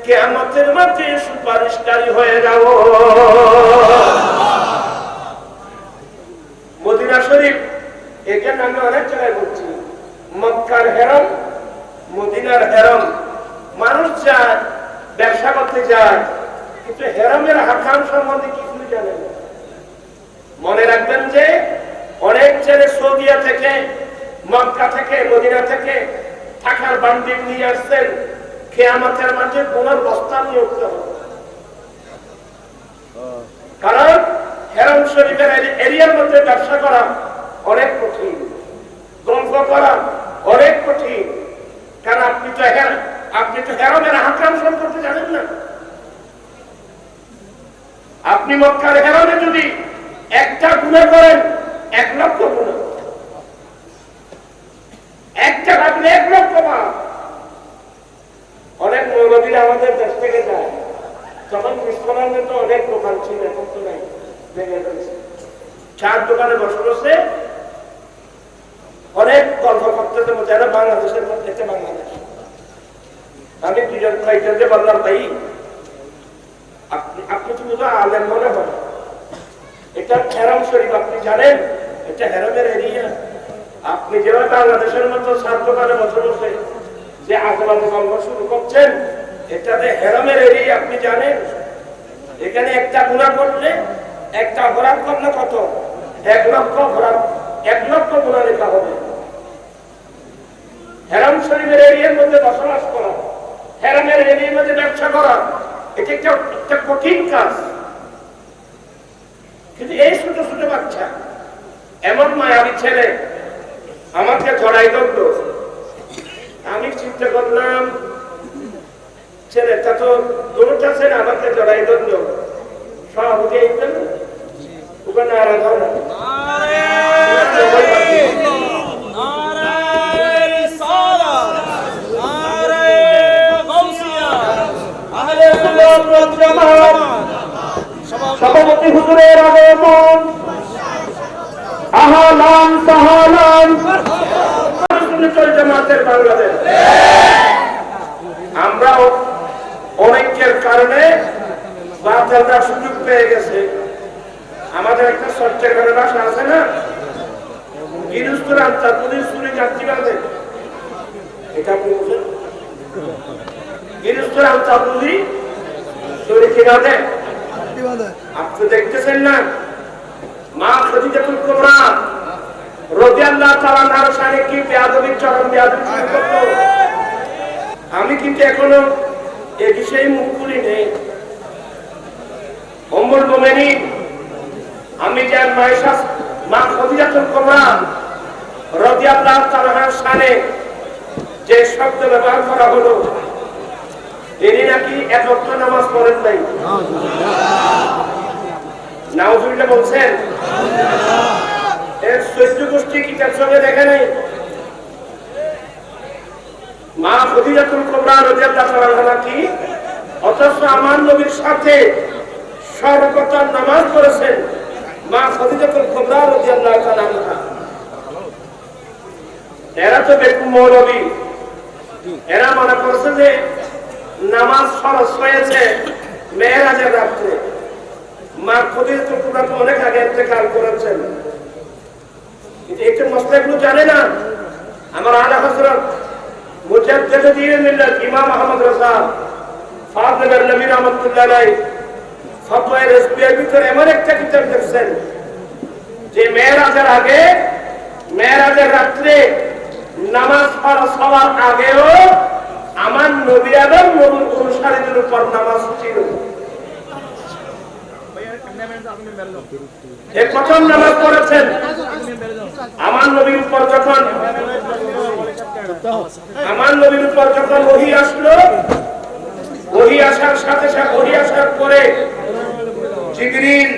কিয়ামতের মাঠে সুপারিশকারী হয়ে যাব। মদিনা শরীফ, এখানে আমি অনেক জায়গায় বলছি, মক্কার হেরাম, মদিনার হেরাম। মানুষ যায়, ব্যবসা করতে যায়, কিন্তু হেরামের হাকাম সম্বন্ধে কিছুই জানে না। মনে রাখবেন যে অনেক ছেলে সৌদিয়া থেকে, মক্কা থেকে, মদিনা থেকে টাকার বান্ডিল নিয়ে আসছেন, কিয়ামতের মাঠে পুনর্বস্থান নিয়ে উঠতে হবে। কারণ হেরাম শরীফের এরিয়ার মধ্যে ব্যবসা করা অনেক কঠিন, গল্প করা অনেক কঠিন। কারণ আপনি তো হেরামের হাকাম সম্পর্কে জানেন না। আপনি মক্কার হেরামে যদি একটা গুনাহ করেন, 1 লক্ষ গুনাহ, একটা ভাবলে 1 লক্ষ পাপ। অনেক মৌলবীরা আমাদের দেশ থেকে যায়, তখন বিস্ফোরণের তো অনেক দোকান ছিল, এখন তো নাই, ভেঙে ফেলেছে। 4 দোকানে বসে বসে অনেক গল্প করতে মধ্যে, এটা বাংলাদেশের মধ্যে, এটা বাংলাদেশ। আমি দুজন কয়েকজনকে বললাম, ভাই আপনি তো বোধহয় আলেম মনে হয়, এটা হেরাম শরীফ আপনি জানেন, এটা হেরামের এরিয়া। আপনি যেভাবে বাংলাদেশের মতো 7 দোকানে বসে বসে যে আজবাজে গল্প শুরু করছেন, এটাতে হেরামের এরিয়া আপনি জানেন। এখানে একটা গুনাহ করলে, একটা অপরাধ করলে কত? 1 লক্ষ অপরাধ, 1 লক্ষ গুনাহ লেখা হবে। হেরাম শরীফের এরিয়ার মধ্যে বসবাস করা, হেরামের এরিয়ার মধ্যে ব্যবসা করা, এটা একটা কঠিন কাজ। কিন্তু এই ছোট ছোট বাচ্চা, এমন মায়াবী ছেলে আমাকে জড়াই ধরল, চিন্তা করলাম ছেলেটা তো দৌড়টা ছেলে আমাকে জড়াই ধরল সভাপতি এইতেন ওখানে আরাধনা সভাপতি হুজুরের আগমন আহলান সাহলান জামাতের বাংলাদেশ। আমরাও অনেকের কারণে বাচ্চারা সুযোগ পেয়ে গেছে। আমাদের একটা চট্টগ্রামের ভাষা আছে না, গিরুস্তর আনতার পুলিশ চুরি যাত্রী বাঁধে, এটা আপনি বুঝেন? গিরুস্তর আনতার পুলিশ চুরি কি বাঁধে? আপনি দেখতেছেন না, মা খাদিজাতুল কুবরা রাদিয়াল্লাহু তাআলা আনহার সাথে কি বেয়াদবি চরম বেয়াদবি শুরু করলো। আমি কিন্তু এখনো এই বিষয়ে মুখ খুলি নেই। উম্মুল মুমিনিন আমি জান মায়েশা মা খাদিজাতুল কুবরা রাদিয়াল্লাহু তাআলা আনহার সাথে যে শব্দ ব্যবহার করা হলো, তিনি নাকি এক ওয়াক্ত নামাজ পড়েন নাই। নাউজুবিল্লাহ বলছেন, এর 14 গোষ্ঠী কিতাব সঙ্গে দেখে নাই। মা খাদিজাতুল কুবরা রাদিয়াল্লাহু তাআলা আনহা কি অথচ আমার নবীর সাথে সর্বপ্রথম নামাজ পড়েছেন মা খাদিজাতুল কুবরা রাদিয়াল্লাহু তাআলা আনহা। এরা তো বেকুব মৌলবী, এরা মনে করছে যে নামাজ ফরজ হয়েছে মেরাজের রাত্রে। মা খাদিজাতুল কুবরা তো অনেক আগে ইন্তেকাল করেছেন, কিন্তু এই মসলাগুলো জানে না। আমার আলা হযরত মুজাদ্দিদ মিল্লাত ইমাম আহমদ রাজা ফাদলে নবী রাহমাতুল্লাহ আলাইহি ফতোয়া রাসবিয়ার ভিতরে এমন একটা কিতাব লিখছেন যে মেরাজের আগে, মেরাজের রাত্রে নামাজ ফরজ হওয়ার আগেও আমার নবী এবং নবীর অনুসারীদের উপর নামাজ ছিল। এই প্রথম নামাজ পড়েছেন আমার নবীর উপর যখন ওহী আসলো, ওহী আসার সাথে সাথে ওহী আসার পরে জিবরিল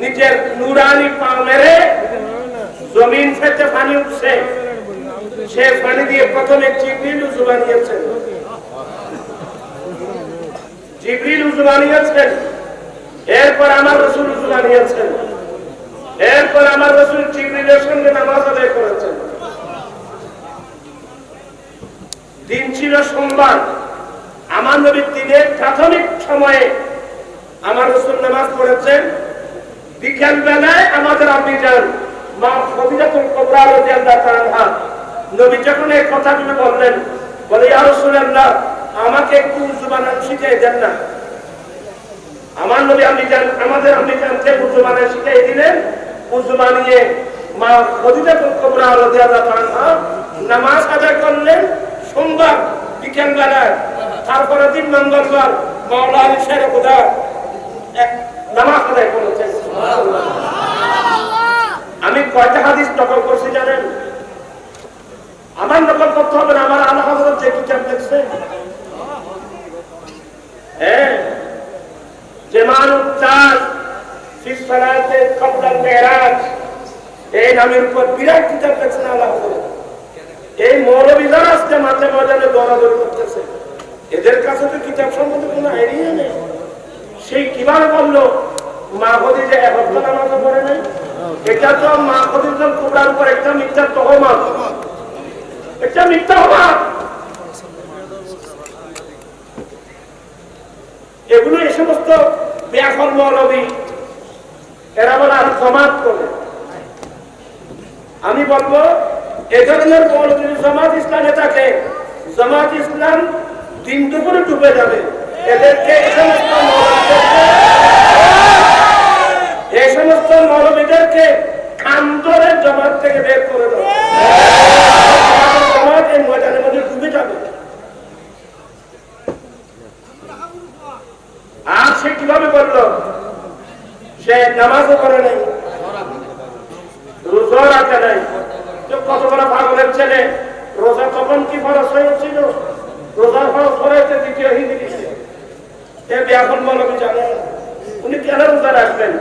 নিজের নূরানি পা মেরে জমিন থেকে পানি উঠছে, সে পানি দিয়ে প্রথমে জিবরিল উযু বানিয়েছেন। জিবরিল উযু বানিয়েছেন, এরপর আমার রাসূল উযু বানিয়েছেন, এরপর আমার রাসূল জিবরিলের সঙ্গে নামাজ আদায় করেছেন। দিন ছিল সোমবার। আমার নবীর দিনের প্রাথমিক সময়ে আমার রাসূল নামাজ পড়েছেন। বিকেল বেলায় আমাদের আব্বিজান মা খাদিজাতুল কুবরা রাদিয়াল্লাহু তাআলা আনহা নবী যখন এই কথাগুলো বললেন, বলে ইয়া রাসূলুল্লাহ আমাকে একটু উযু বানানো শিখিয়ে দেন না। আমার নবী আমাদের আম্মিজানকে উযু বানানো শিখিয়ে দিলেন। উযু বানিয়ে মা খাদিজাতুল কুবরা রাদিয়াল্লাহু তাআলা আনহা নামাজ আদায় করলেন সোমবার বিকেল বেলায়। তারপরে দিন মঙ্গলবার মাওলা আলী শের খোদা এক নামাজ আদায় করেছেন। আমি কয়টা হাদিস নকল করছি জানেন? আমার নকল করতে হবে না, আমার আলা হযরত যে কিতাব লিখছে, হ্যাঁ, জামানুত তাজ ফি সালাতে ক্বাবলা আল মিরাজ, এই নামের উপর বিরাট কিতাব লিখছেন আলা হযরত। এই মৌলবীরা আজকে মাঝে ময়দানে দৌড়াদৌড়ি করতেছে, এদের কাছে তো কিতাব সম্বন্ধে কোনো আইডিয়া নেই। সেই কিভাবে বললো মা খাদিজা এক ওয়াক্ত নামাজ পড়ে নাই? এটা তো মা খাদিজাতুল কুবরার উপর একটা মিথ্যা তহমত, একটা মিথ্যা অপবাদ। এগুলো এই সমস্ত বেআকল মৌলবী, এরা বলে আর জামাত করে। আমি বলবো এ ধরনের মৌলবী জামাত ইসলামে থাকে, জামাত ইসলাম দিন দুপুরে ডুবে যাবে। এদেরকে এই সমস্ত মৌলবীদেরকে কান ধরে জামাত থেকে বের করে দাও, জামাত এই ময়দানের মধ্যে ডুবে যাবে। আর সে কিভাবে করলো? সে নামাজও করে নাই, রোজা রাখে নাই। কত বড় পাগলের ছেলে! রোজা তখন কি ফরজ হয়েছিল? রোজা ফরজ করেছে দ্বিতীয় হিজরিতে। এ এখন মৌলবী জানে উনি কেন রোজা রাখবেন?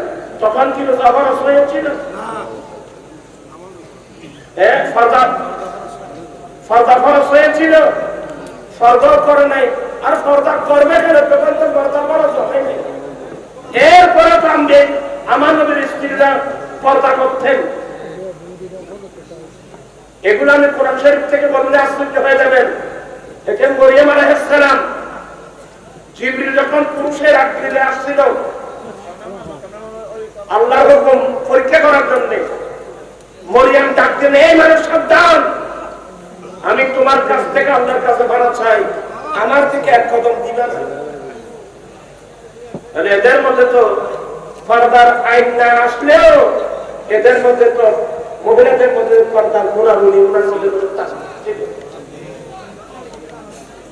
তখন কি রোজা ফরজ হয়েছিল? ফরজা ফরজ হয়েছিল, ফরজা করে নাই। আর ফরজা করবে কেন? তখন তো ফরজা ফরজ হয়নি। এরপরে জানবে আমার নবীর স্ত্রীরা পর্দা করতেন। এগুলো আমি কোরআন শরীফ থেকে বললে আশ্চর্য হয়ে যাবেন। দেখেন মরিয়ম আলাইহিস সালাম, জিবরিল যখন পুরুষের আকৃতিতে আসছিল আল্লাহর হুকুম পরীক্ষা করার জন্য, মরিয়ম ডাকতেন, এই মানুষ সাবধান, আমি তোমার কাছ থেকে আল্লাহর কাছে ভাড়া চাই, আমার থেকে এক কদম দিবা না। এদের মধ্যে তো পর্দার আইন না আসলেও এদের মধ্যে তো মহিলাদের মধ্যে পর্দার ঘোরাঘুরি, ওনার মধ্যে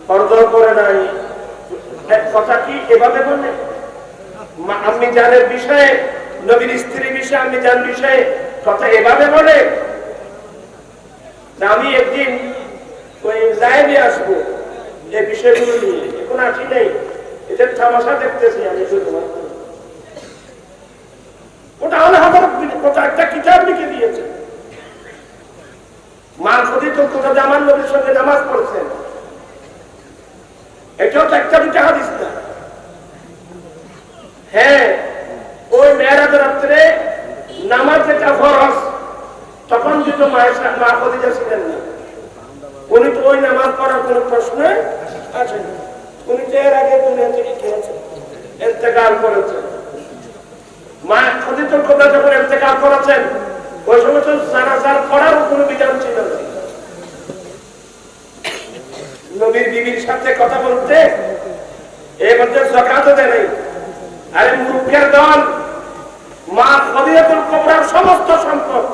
পর্দা করে নাই। এক কথা কি এভাবে বলে আমি জানের বিষয়ে, নবীর স্ত্রী বিষয়ে, আমি জান বিষয়ে কথা এভাবে বলে। আমি একদিন ওই লাইভে আসবো এই বিষয়গুলো নিয়ে, এখন আসি নেই, এদের তামাশা দেখতেছি আমি শুধুমাত্র। ওটা হলে আমার ওটা একটা কিতাব লিখে দিয়েছে, মা খদিজা কোথায় আমার নবীর সঙ্গে নামাজ পড়ছেন, এটাও তো একটা দুটা হাদিস না। হ্যাঁ, ওই মেয়েরাজের রাত্রে নামাজ যেটা ফরজ, তখন কিন্তু মা খদিজা ছিলেন না। উনি তো ওই নামাজ পড়ার কোন প্রশ্ন আছে না। উনি তো এর আগে দুনিয়া থেকে খেয়েছেন, ইন্তেকাল করেছেন। মা খদিজা কোথায় যখন ইন্তেকাল করেছেন, ওই সময় তো জানাজার পড়ার কোনো বিধান ছিল না। নবীর বিবির সাথে কথা বলতে এর মধ্যে যাকাত দেয় নাই। আরে মূর্খের দল, মা খদিজাতুল কুবরার সমস্ত সম্পদ,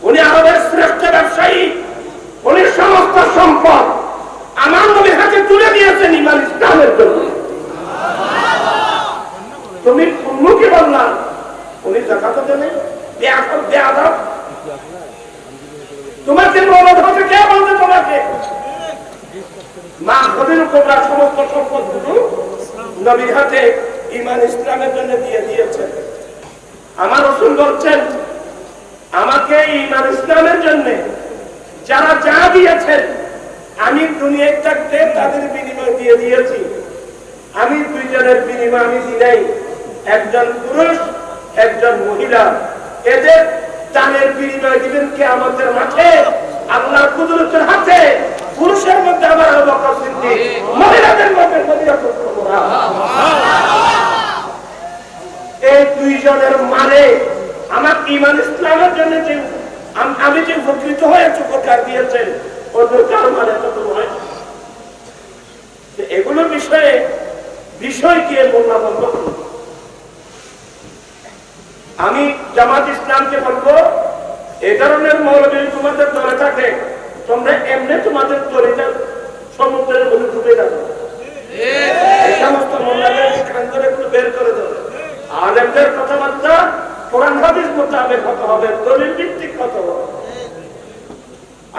উনি আরবের শ্রেষ্ঠ ব্যবসায়ী, উনি সমস্ত সম্পদ আমার নবীর হাতে তুলে দিয়েছেন ইমান ইসলামের জন্য। তুমি মুখে বললাম উনি যাকাত দেয় নাই, বেয়াদব। তোমাকে মৌলদ হতে কে বলছে? তোমাকে মা খদিজাতুল কুবরার সমস্ত সম্পদগুলো নবীর হাতে ইমান ইসলামের জন্য দিয়ে দিয়েছেন। আমার রাসূল বলছেন, আমাকে ইমান ইসলামের জন্য যারা যা দিয়েছেন আমি দুনিয়ায় থাকতে তাদের বিনিময় দিয়ে দিয়েছি। আমি দুইজনের বিনিময় আমি দিই নাই, একজন পুরুষ একজন মহিলা। এদের দানের বিনিময় দিবেন কিয়ামতের মাঠে আল্লাহর কুদরতের হাতে। পুরুষের মধ্যে আমার আবু বকর সিদ্দিক, মহিলাদের মধ্যে খদিজাতুল কুবরা। এই দুইজনের মানে আমার ইমান ইসলামের জন্য যে আমি যে উপকৃত হয়েছি, উপকার দিয়েছেন, ওদের কারো মানে তত নয়। এগুলো বিষয় কি মোল্লা বলবো? আমি জামাত ইসলামকে বলবো, এই ধরনের মৌলবী তোমাদের দলে থাকে, তোমরা এমনি তোমাদের তরিকার সমুদ্রের মধ্যে ডুবে যাবে। এই সমস্ত মোল্লাদের খান করে একটু বের করে দেবে। আলেমদের কথাবার্তা কোরআন হাদিস মোতাবেক হতে হবে, দলিল ভিত্তিক হতে হবে।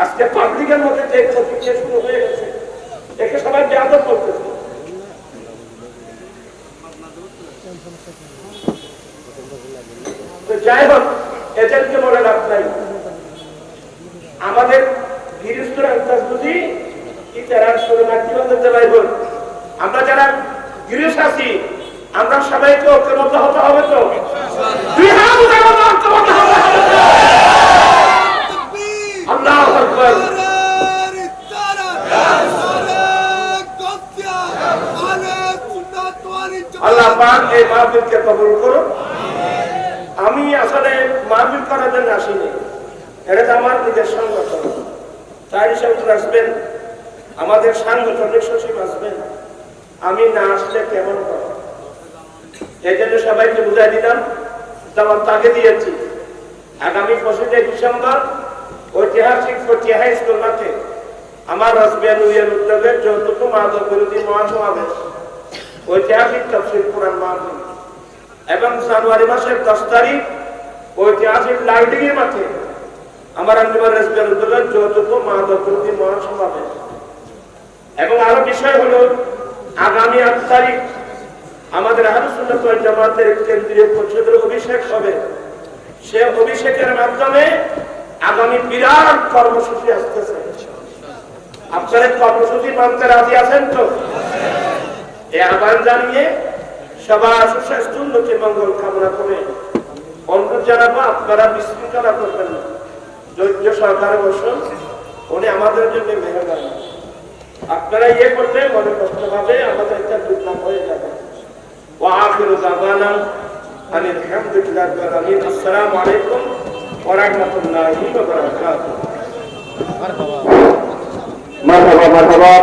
আজকে পাবলিকের মধ্যে যে প্রতিক্রিয়া শুরু হয়ে গেছে, একে সবাই বেয়াদব করতেছে। যাই হোক, এদেরকে বলে লাভ নাই। আমাদের গৃহস্থর আন্দাজ বুঝি ইতারার শুরু না কি বলতে পারবো। আমরা যারা গৃহস্থ আছি, আমরা সবাইকে ঐক্যবদ্ধ হতে হবে তো। দুই হাত উঠে ঐক্যবদ্ধ হতে হবে। আল্লাহু আকবার। আল্লাহ পাক এই মাহফিলকে কবুল করুন। আমি আসলে মাহফিল করার জন্য আসিনি, এটা তো আমার নিজের সংগঠন। তাই সাহেব আসবেন, আমাদের সাংগঠনিক সচিব আসবেন, আমি না আসলে কেমন হবে? এই জন্য সবাইকে বুঝাই দিলাম, দাওয়াত তাকে দিয়েছি। আগামী 25 ডিসেম্বর ঐতিহাসিক ফটিয়া হাই স্কুল মাঠে আমার রাসবিয়ান উইয়ের উদ্যোগে যৌতুক মাদক বিরোধী মহাসমাবেশ, ঐতিহাসিক তাফসীর কোরআন মাহফিল, এবং জানুয়ারি মাসের 10 তারিখ ঐতিহাসিক লাইটিংয়ের মাঠে আমার রাসবিয়ান উদ্যোগে যৌতুক মাদক বিরোধী মহাসমাবেশ। এবং হলো আগামী 8 তারিখ আমাদের আহলে সুন্নাত ওয়াল জামাতের কেন্দ্রীয় পরিষদের অভিষেক হবে। সে অভিষেকের মাধ্যমে আগামী বিরাট কর্মসূচি আসতেছে। আপনারা কর্মসূচি মানতে রাজি আছেন তো? এই আহ্বান জানিয়ে সবার সুস্বাস্থ্য উন্নতি মঙ্গল কামনা করে অনুরোধ জানাবো, আপনারা বিশৃঙ্খলা করবেন না, ধৈর্য সহকারে বসুন। উনি আমাদের জন্য মেহরবান। আপনারা ইয়ে করলে মনে কষ্ট হবে, আমাদের একটা দুর্নাম হয়ে যাবে। وآخر دعوانا أن الحمد لله رب العالمين. السلام عليكم ورحمة الله وبركاته. مرحبا مرحبا.